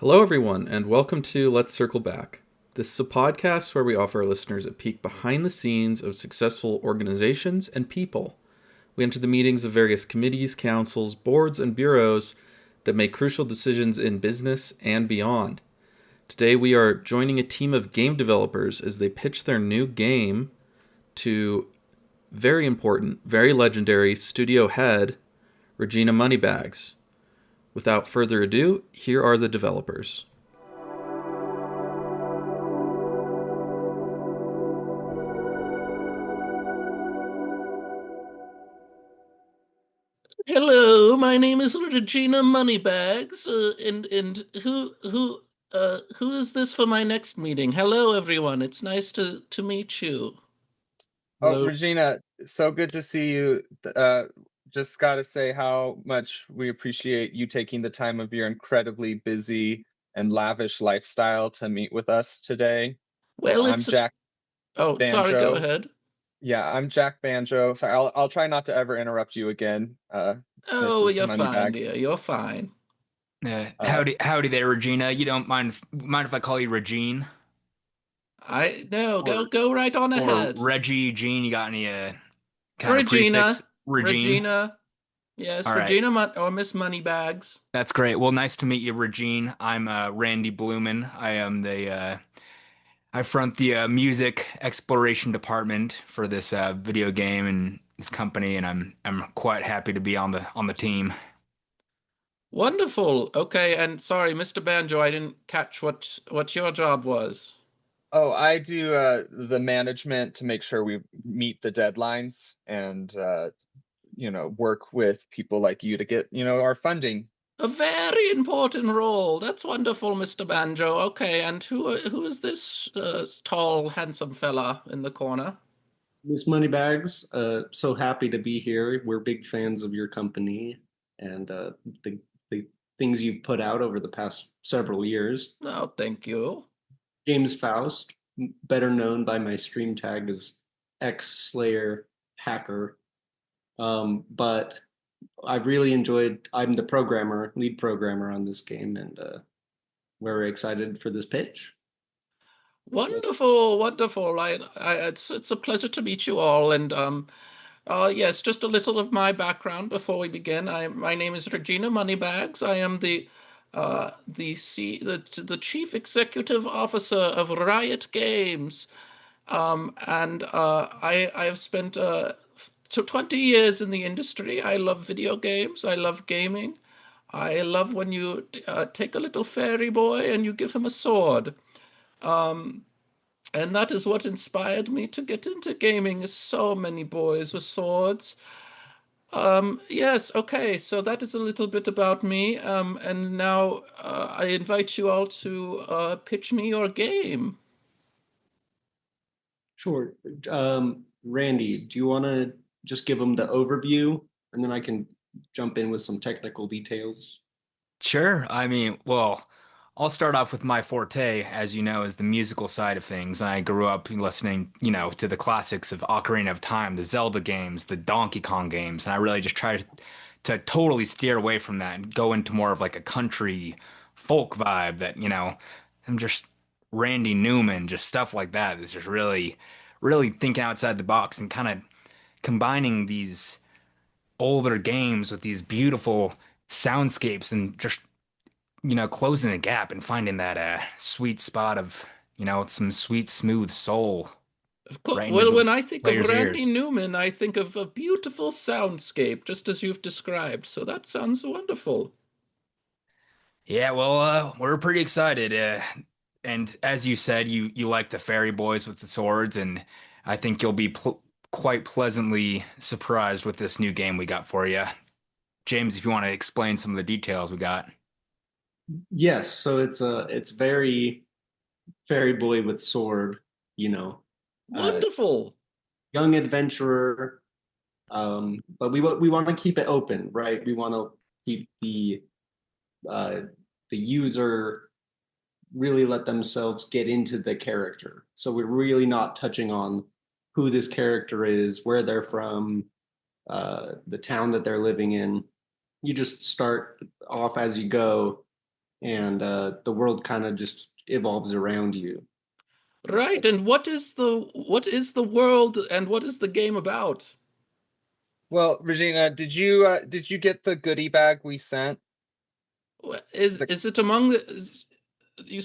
Hello, everyone, and welcome to Let's Circle Back. This is a podcast where we offer our listeners a peek behind the scenes of successful organizations and people. We enter the meetings of various committees, councils, boards, and bureaus that make crucial decisions in business and beyond. Today, we are joining a team of game developers as they pitch their new game to very important, very legendary studio head, Regina Moneybags. Without further ado, here are the developers. Hello, my name is Regina Moneybags, and who is this for my next meeting? Hello, everyone. It's nice to meet you. Oh, Hello. Regina, so good to see you. Just got to say how much we appreciate you taking the time of your incredibly busy and lavish lifestyle to meet with us today. Well, I'm it's Jack sorry, go Banjo. ahead. Yeah, I'm Jack Banjo. Sorry, I'll try not to ever interrupt you again, Oh, Mrs. you're fine, Moneybags. dear. You're fine. Uh, Howdy there, Regina. You don't mind if I call you Regine I no, or go right on ahead. Reggie, Jean? You got any kind of prefix? Regina, Regine. Regina. Yes, All right, or Miss Moneybags. that's great. Well, nice to meet you, Regine. I'm Randy Blumen. I am the I front the music exploration department for this video game and this company, and I'm quite happy to be on the team. Wonderful. Okay, and sorry, Mr. Banjo, I didn't catch what your job was. oh, I do the management to make sure we meet the deadlines and work with people like you to get, our funding. A very important role. That's wonderful, Mr. Banjo. Okay, and who is this tall, handsome fella in the corner? Miss Moneybags, so happy to be here. We're big fans of your company and the things you've put out over the past several years. Oh, thank you. James Faust, better known by my stream tag as X Slayer Hacker. But I've really enjoyed. I'm the lead programmer on this game, and very excited for this pitch. Wonderful, wonderful. It's a pleasure to meet you all. And yes, just a little of my background before we begin. My name is Regina Moneybags. I am the chief executive officer of Riot Games. And I have spent 20 years in the industry. I love video games. I love gaming. I love when you take a little fairy boy and you give him a sword. And that is what inspired me to get into gaming, is so many boys with swords. Yes, okay, so that is a little bit about me. And now I invite you all to pitch me your game. Sure. Randy, do you want to just give them the overview, and then I can jump in with some technical details? Sure. I mean, well, I'll start off with my forte, as you know, is the musical side of things. I grew up listening, to the classics of Ocarina of Time, the Zelda games, the Donkey Kong games, and I really just tried to totally steer away from that and go into more of like a country folk vibe that, I'm just Randy Newman, just stuff like that. It's just really, really thinking outside the box and kind of combining these older games with these beautiful soundscapes and just closing the gap and finding that sweet spot of some sweet smooth soul right into Well, the when I think of player's Randy ears. Newman, I think of a beautiful soundscape, just as you've described. So that sounds wonderful. Yeah, well, we're pretty excited, and as you said, you like the fairy boys with the swords, and I think you'll be quite pleasantly surprised with this new game we got for you. James, if you want to explain some of the details we got. Yes. So it's very fairy boy with sword. You know, uh, Wonderful. young adventurer. But we want to keep it open, right? We want to keep uh, the user really let themselves get into the character. So we're really not touching on who this character is, where they're from, the town that they're living in. You just start off as you go and the world kind of just evolves around you. Right. And what is the world and what is the game about? Well, Regina, did you get the goodie bag we sent? Is it among you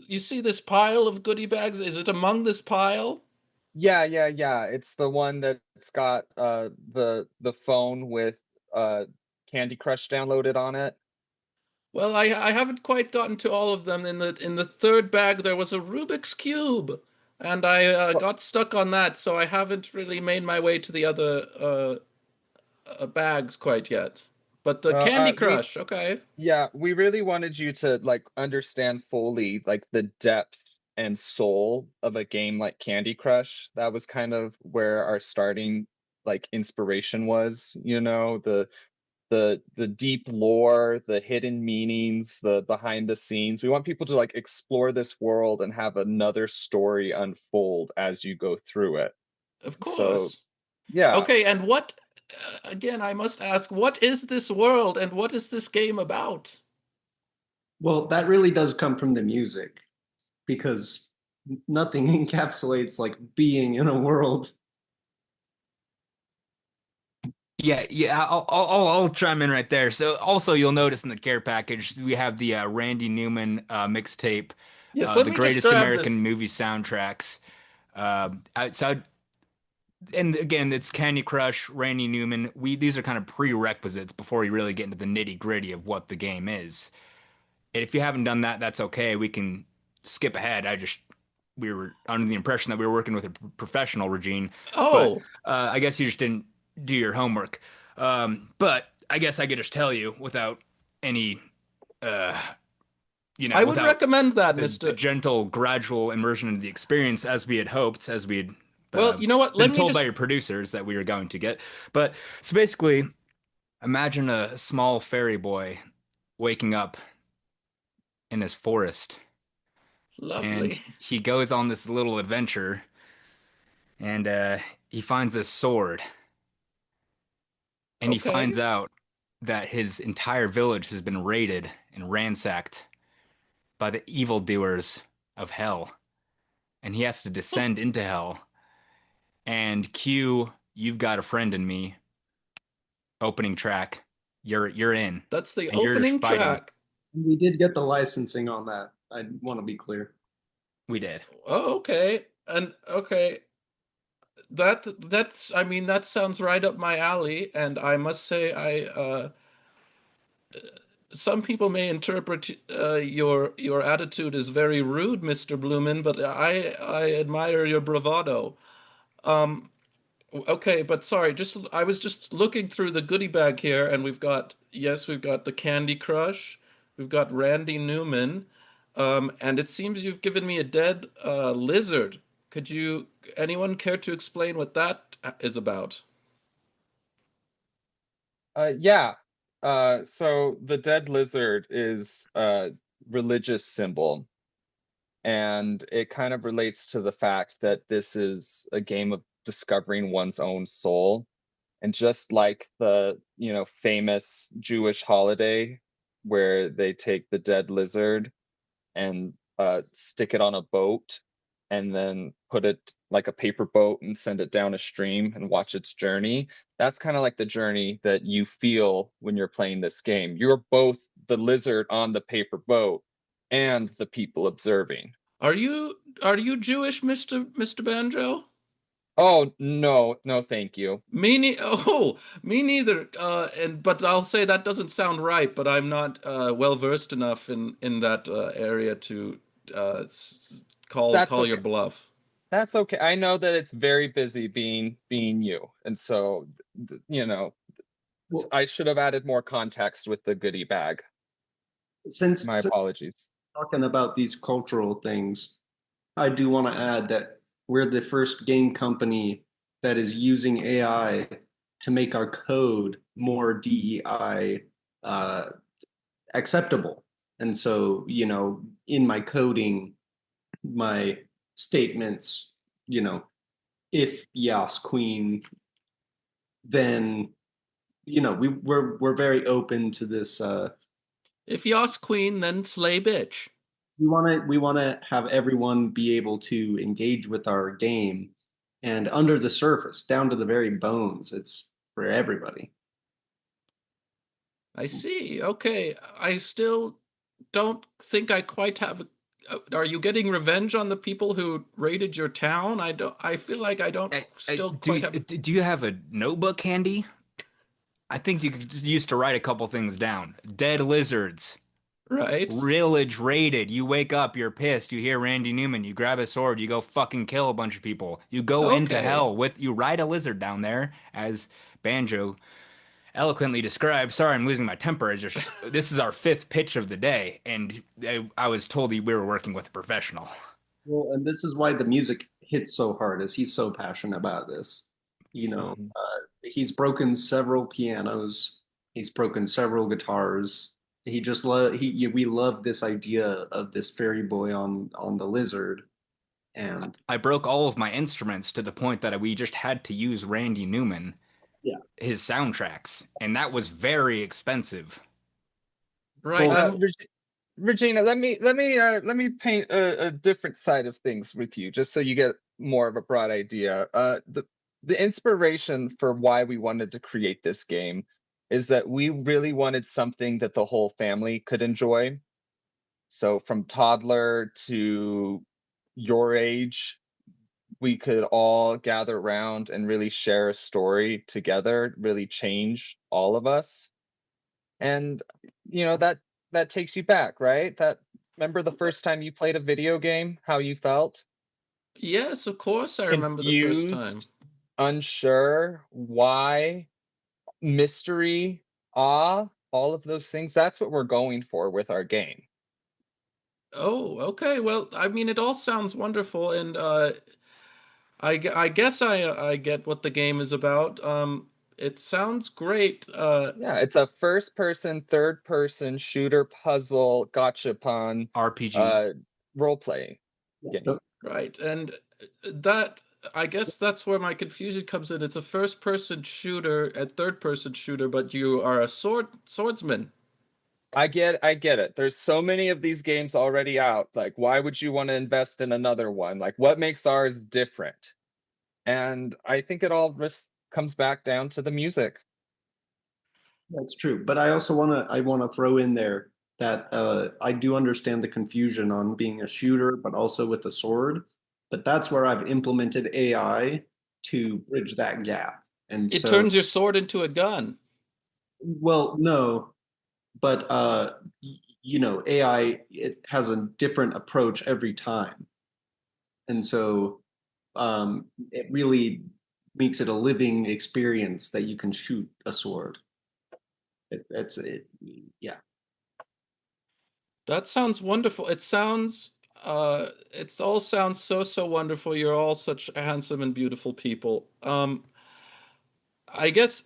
you see this pile of goodie bags? Is it among this pile? Yeah. It's the one that's got the phone with Candy Crush downloaded on it. Well, I haven't quite gotten to all of them. In the third bag there was a Rubik's cube, and I Well, got stuck on that, so I haven't really made my way to the other bags quite yet. But the well, Candy we Crush, okay. yeah, we really wanted you to like understand fully like the depth and soul of a game like Candy Crush. That was kind of where our starting like inspiration was, the deep lore, the hidden meanings, the behind the scenes. We want people to like explore this world and have another story unfold as you go through it. Of So, course. yeah. Okay, and what again, I must ask, what is this world and what is this game about? Well, that really does come from the music because nothing encapsulates like being in a world. Yeah. I'll chime in right there. So also you'll notice in the care package we have the Randy Newman mixtape, Yes, let the me just greatest grab American this. movie soundtracks. So and again, it's Candy Crush, Randy Newman. These are kind of prerequisites before we really get into the nitty-gritty of what the game is. And if you haven't done that, that's okay. We can skip ahead. We were under the impression that we were working with a professional, Regine, but Oh, I guess you just didn't do your homework. But I guess I could just tell you without any, uh, I would without recommend that, the Mr. gentle, gradual immersion into the experience as we had hoped, as we had Well, you know what? been Let me told by just your producers that we were going to get. But so basically, imagine a small fairy boy waking up in his forest and lovely. he goes on this little adventure and he finds this sword and he Okay. finds out that his entire village has been raided and ransacked by the evildoers of hell and he has to descend into hell and cue you've got a friend in me opening track. You're in That's the and you're just opening fighting. track. We did get the licensing on that. I want to be clear. We did. Oh, okay. And okay, that's I mean that sounds right up my alley, and I must say some people may interpret your attitude as very rude, Mr. Bloomin, but I admire your bravado. Um, okay, but sorry, just I was just looking through the goodie bag here, and we've got the Candy Crush, we've got Randy Newman, and it seems you've given me a dead lizard. Could anyone care to explain what that is about? Yeah. So the dead lizard is a religious symbol, and it kind of relates to the fact that this is a game of discovering one's own soul. And just like the, famous Jewish holiday where they take the dead lizard and stick it on a boat and then put it like a paper boat and send it down a stream and watch its journey. That's kind of like the journey that you feel when you're playing this game. You're both the lizard on the paper boat and the people observing. Are you Jewish, Mr. Banjo? Oh, no, no, thank you. Oh, me neither. And but I'll say that doesn't sound right. But I'm not well versed enough in that area to That's call your okay. bluff. That's okay. I know that it's very busy being you. And so, Well, I should have added more context with the goodie bag. since, My since apologies. talking about these cultural things, I do want to add that we're the first game company that is using AI to make our code more DEI uh, acceptable. And so, in my coding, my statements, if Yas Queen, then we're very open to this If Yas Queen, then slay bitch. We want to have everyone be able to engage with our game, and under the surface, down to the very bones, it's for everybody. I see. Okay, I still don't think I quite have. Are you getting revenge on the people who raided your town? I don't. I feel like I don't still quite have. Do you have a notebook handy? I think you could just use to write a couple things down. Dead lizards. Right. Village raided. You wake up, you're pissed. You hear Randy Newman. You grab a sword. You go fucking kill a bunch of people. You go into Okay. hell with. You ride a lizard down there, as Banjo eloquently described. Sorry, I'm losing my temper. This is our fifth pitch of the day, and I was told we were working with a professional. Well, and this is why the music hits so hard, is he's so passionate about this. He's broken several pianos. He's broken several guitars. We love this idea of this fairy boy on the lizard, and I broke all of my instruments to the point that we just had to use Randy Newman, yeah. his soundtracks, and that was very expensive. Right. Regina, let me paint a different side of things with you, just so you get more of a broad idea. The inspiration for why we wanted to create this game is that we really wanted something that the whole family could enjoy. So from toddler to your age, we could all gather around and really share a story together, really change all of us. And that takes you back, right? Remember the first time you played a video game, how you felt? Yes, of course I remember the first time. Confused, unsure, why, mystery, awe, all of those things. That's what we're going for with our game. Oh, okay. Well, I mean, it all sounds wonderful, and I guess I get what the game is about. It sounds great. Yeah, it's a first-person, third-person shooter puzzle gachapon RPG. role play game. Right, and that I guess that's where my confusion comes in. It's a first-person shooter, a third-person shooter, but you are a swordsman. I get it. There's so many of these games already out. Like, why would you want to invest in another one? Like, what makes ours different? And I think it all just comes back down to the music. That's true, but I also want to throw in there that I do understand the confusion on being a shooter, but also with a sword. But that's where I've implemented AI to bridge that gap. And It so, turns your sword into a gun. well, no, but AI, it has a different approach every time, and so it really makes it a living experience that you can shoot a sword. Yeah. That sounds wonderful. It all sounds so wonderful. You're all such handsome and beautiful people. I guess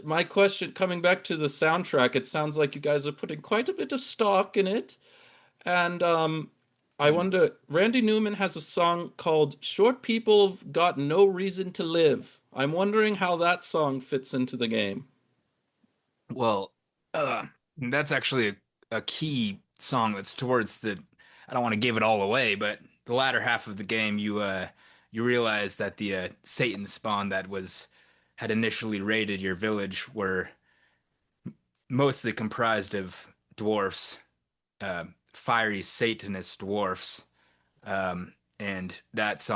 my question, coming back to the soundtrack, it sounds like you guys are putting quite a bit of stock in it. And I wonder, Randy Newman has a song called Short People've Got No Reason to Live. I'm wondering how that song fits into the game. Well, that's actually a key song that's towards the. I don't want to give it all away, but the latter half of the game, you realize that the Satan spawn that had initially raided your village were mostly comprised of dwarfs, fiery Satanist dwarfs, and that's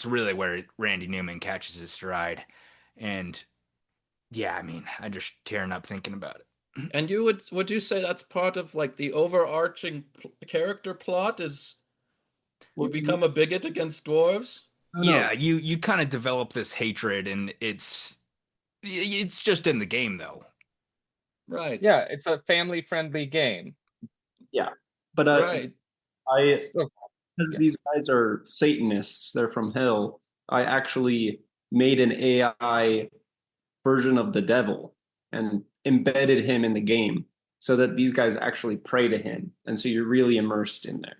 really where Randy Newman catches his stride, and yeah, I mean, I'm just tearing up thinking about it. And would you say that's part of like the overarching character plot is you become a bigot against dwarves? Yeah, you kind of develop this hatred, and it's just in the game though. Right. Yeah, it's a family-friendly game. Yeah, but right. Because these guys are Satanists, they're from hell. I actually made an AI version of the devil and embedded him in the game so that these guys actually pray to him, and so you're really immersed in there.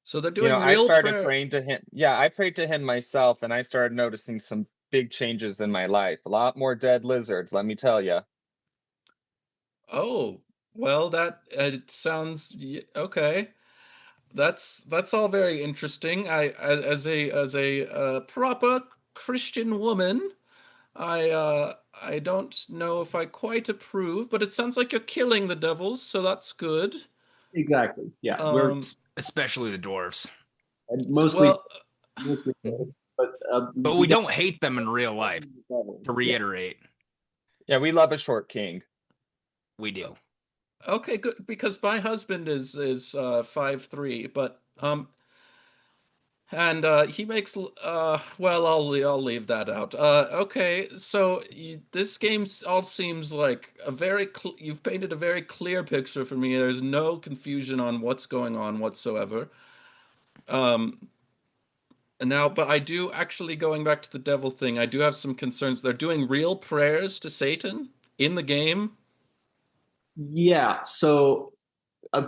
So they're doing I real started prayer. praying to him. Yeah, I prayed to him myself, and I started noticing some big changes in my life. A lot more dead lizards, let me tell you. Oh, well, that it sounds okay. That's all very interesting. As a proper Christian woman, I don't know if I quite approve, but it sounds like you're killing the devils, so that's good. Exactly. Yeah, we're Um, Especially the dwarves. mostly well, mostly, Mhm. but But we we got don't hate them in real life, to yeah. reiterate. Yeah, we love a short king. We do. okay, good, because my husband is 5'3", but and he makes well, I'll leave that out. Okay, so this game all seems like a very you've painted a very clear picture for me. There's no confusion on what's going on whatsoever. Um, Now, but I do actually, going back to the devil thing, I do have some concerns. They're doing real prayers to Satan in the game. Yeah, so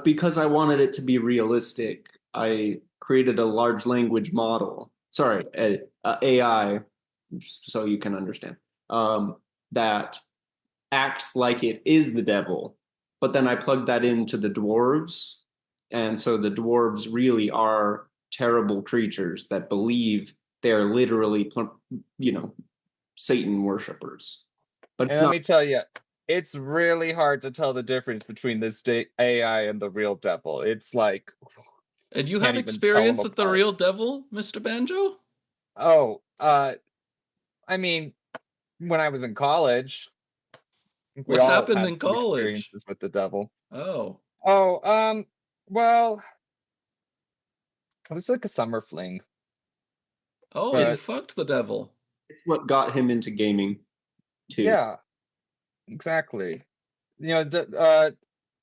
because I wanted it to be realistic, I created a large language model. Sorry, AI, just so you can understand. That acts like it is the devil, but then I plugged that into the dwarves, and so the dwarves really are terrible creatures that believe they're literally, you know, Satan worshippers. But And it's let not. me tell you, it's really hard to tell the difference between this AI and the real devil. It's like And you have can't even tell them experience with the apart. real devil, Mr. Banjo? Oh, I mean, when I was in college, we What all happened had in some college? experiences with the devil. Oh. Oh, well, it was like a summer fling, Oh, you It, but fucked the devil. it's what got him into gaming too. yeah, exactly. You know,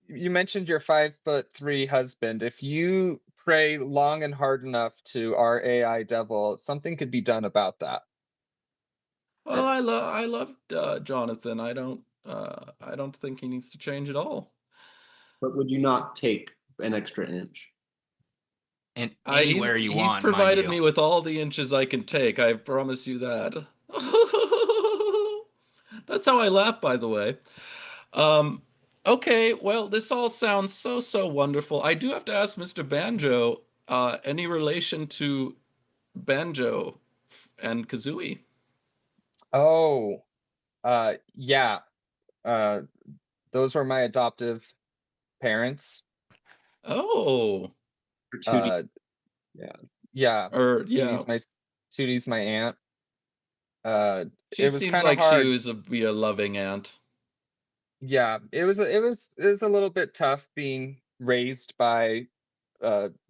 you mentioned your 5'3" husband. If you pray long and hard enough to our AI devil, something could be done about that. Well, I love Jonathan. I don't think he needs to change at all. But would you not take an extra inch? And He's anywhere you he's want, mind provided you. me with all the inches I can take. I promise you that. That's how I laugh, by the way. Um, okay, well, this all sounds so wonderful. I do have to ask Mr. Banjo, any relation to Banjo and Kazooie? Oh, yeah. Uh, those were my adoptive parents. Oh, Or 2D? Uh, Yeah. yeah, or yeah, Tootie's my Tootie's my aunt. Uh, she it was seems kind of like she hard. was be a loving aunt. Yeah, it was a little bit tough being raised by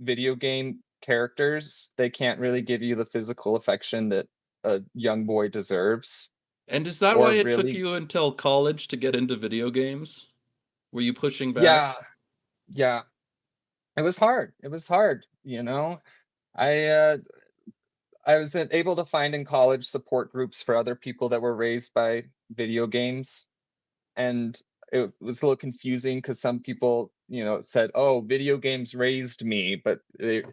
video game characters. They can't really give you the physical affection that a young boy deserves, And is that why or it took really, you until college to get into video games? Were you pushing yeah, back? yeah. It was hard. It was hard, you know. I uh I was able to find in college support groups for other people that were raised by video games, and it was a little confusing because some people, said, "Oh, video games raised me," but they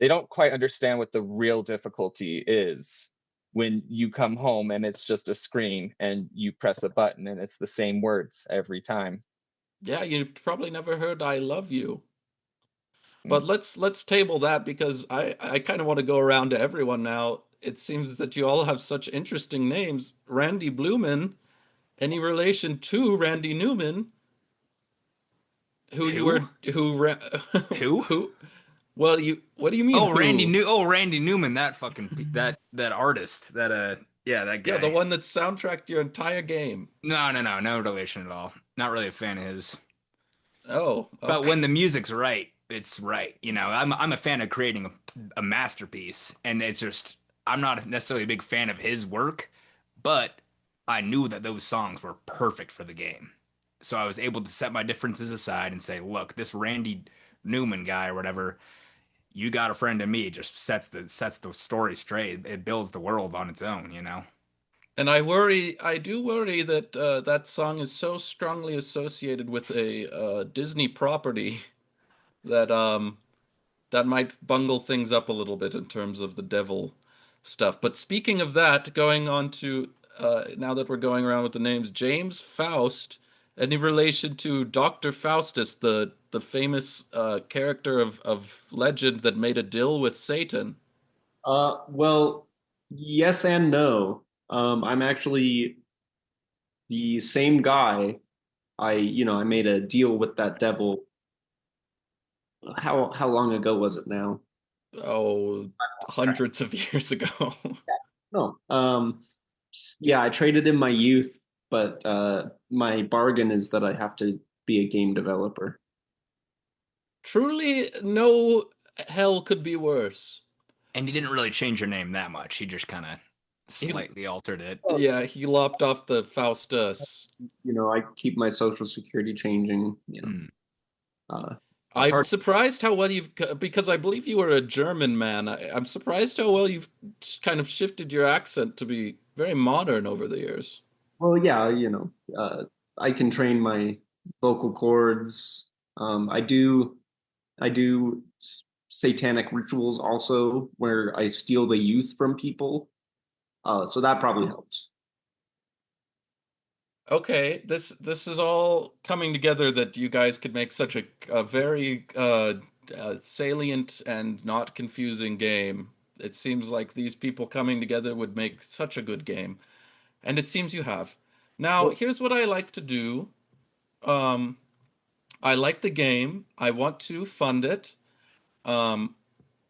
don't quite understand what the real difficulty is when you come home and it's just a screen and you press a button and it's the same words every time. Yeah, you've probably never heard "I love you." But Mm. let's table that because I kind of want to go around to everyone now. It seems that you all have such interesting names. Randy Blumen, any relation to Randy Newman, who you Who? were who Who? who? Well, you what do you mean who? Randy Newman, that fucking that artist, yeah, that Yeah, the guy. one that soundtracked your entire game. No relation at all. Not really a fan of his. Oh, But okay. when the music's right, it's right. I'm a fan of creating a masterpiece, and it's just I'm not necessarily a big fan of his work, but I knew that those songs were perfect for the game. So I was able to set my differences aside and say, look, this Randy Newman guy or whatever, you got a friend in me, just sets the story straight. It builds the world on its own. And I do worry that that song is so strongly associated with a Disney property that that might bungle things up a little bit in terms of the devil stuff. But speaking of that, going on to now that we're going around with the names, James Faust Any relation to Dr. Faustus, the famous character of legend that made a deal with Satan? Well, yes and no. I'm actually the same guy. I made a deal with that devil. How long ago was it now? Oh, Lost track. hundreds of years ago. No. Yeah, I traded in my youth, but my bargain is that I have to be a game developer. Truly, no hell could be worse. And he didn't really change your name that much. He just kind of He, slightly altered it. Well, yeah, he lopped off the Faustus. I keep my social security changing. Hmm. It's I'm hard. surprised how well because I believe you were a German man. I'm surprised how well you've kind of shifted your accent to be very modern over the years. Well, yeah, I can train my vocal cords. I do satanic rituals also where I steal the youth from people. So that probably helps. Okay, this is all coming together that you guys could make such a very salient and not confusing game. It seems like these people coming together would make such a good game, and it seems you have. Now, Well, here's what I like to do. Um, I like the game. I want to fund it. Um,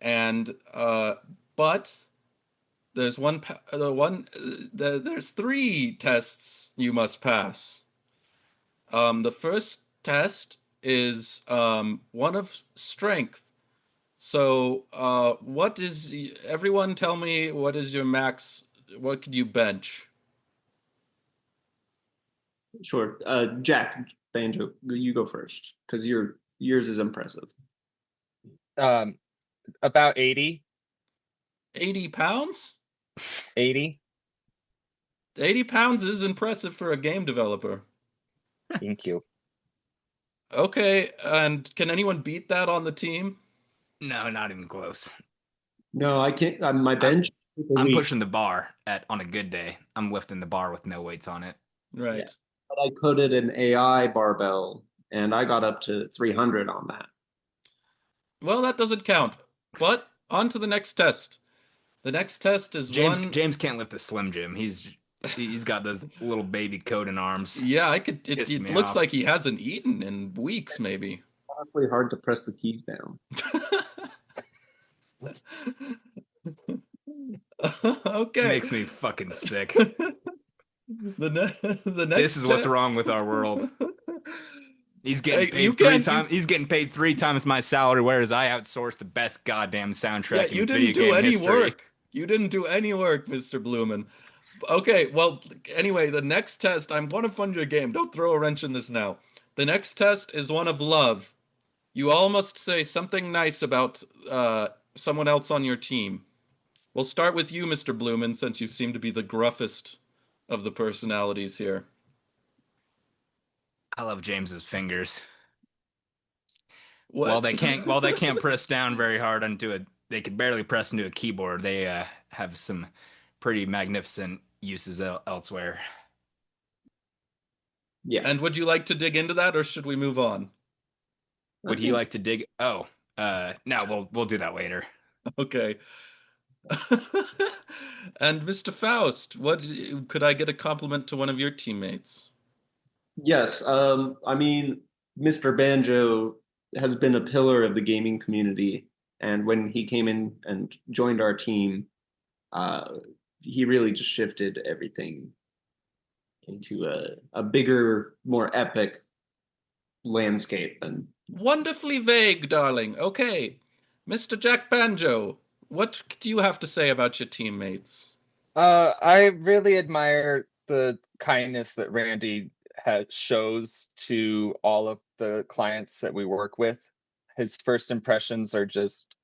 and but there's there's three tests you must pass. The first test is one of strength. So, everyone tell me what is your max? What could you bench? sure. Jack Banjo, you go first because yours is impressive. Um, about 80, 80 pounds? 80. 80 pounds is impressive for a game developer. Thank you. Okay, and can anyone beat that on the team? No, not even close. No, I can't. My bench. I'm elite. pushing the bar on a good day. I'm lifting the bar with no weights on it. Right. Yeah. But I coded an AI barbell, and I got up to 300 on that. Well, that doesn't count. But on to the next test. The next test is James can't lift a Slim Jim. He's got those little baby Coden arms. Yeah, I could. It Pissed me looks off. like he hasn't eaten in weeks, maybe. Honestly, hard to press the keys down. Okay. Makes me fucking sick. The next. This is what's wrong with our world. He's getting Hey, you paid 3 can't- times. He's getting paid 3 times my salary, whereas I outsource the best goddamn soundtrack Yeah, you in didn't video do game any history. work. You didn't do any work, Mr. Blumen. Okay, well, anyway, the next test, I want to fund your game. Don't throw a wrench in this now. The next test is one of love. You all must say something nice about someone else on your team. We'll start with you, Mr. Blumen, since you seem to be the gruffest of the personalities here. I love James's fingers. What? While they can't press down very hard onto it, they could barely press into a keyboard. They have some pretty magnificent uses elsewhere. Yeah. And would you like to dig into that, or should we move on? Would he like to dig? Oh, no, we'll do that later. Okay. And Mr. Faust, what could I get a compliment to one of your teammates? Yes. I mean, Mr. Banjo has been a pillar of the gaming community, and when he came in and joined our team, he really just shifted everything into a bigger, more epic landscape. And Wonderfully vague, darling. Okay. Mr. Jack Banjo, what do you have to say about your teammates? I really admire the kindness that Randy shows to all of the clients that we work with. His first impressions are just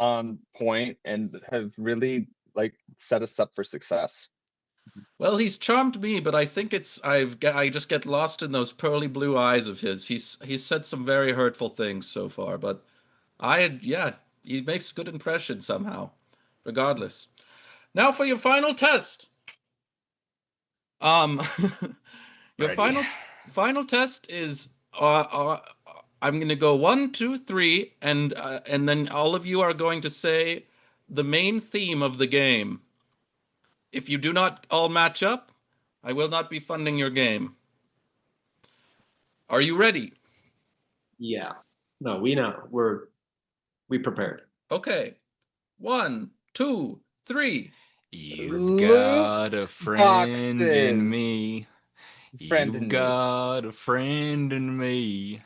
on point and have really set us up for success. Well, he's charmed me, but I think I just get lost in those pearly blue eyes of his. He's said some very hurtful things so far, but he makes a good impression somehow, regardless. Now for your final test. Your Ready. Final test is I'm going to go 1, 2, 3, and then all of you are going to say the main theme of the game. If you do not all match up, I will not be funding your game. Are you ready? Yeah. No, we know. We prepared. Okay. 1, 2, 3. You've got a friend in Boxes. me. Friend You've in me. got a friend in me.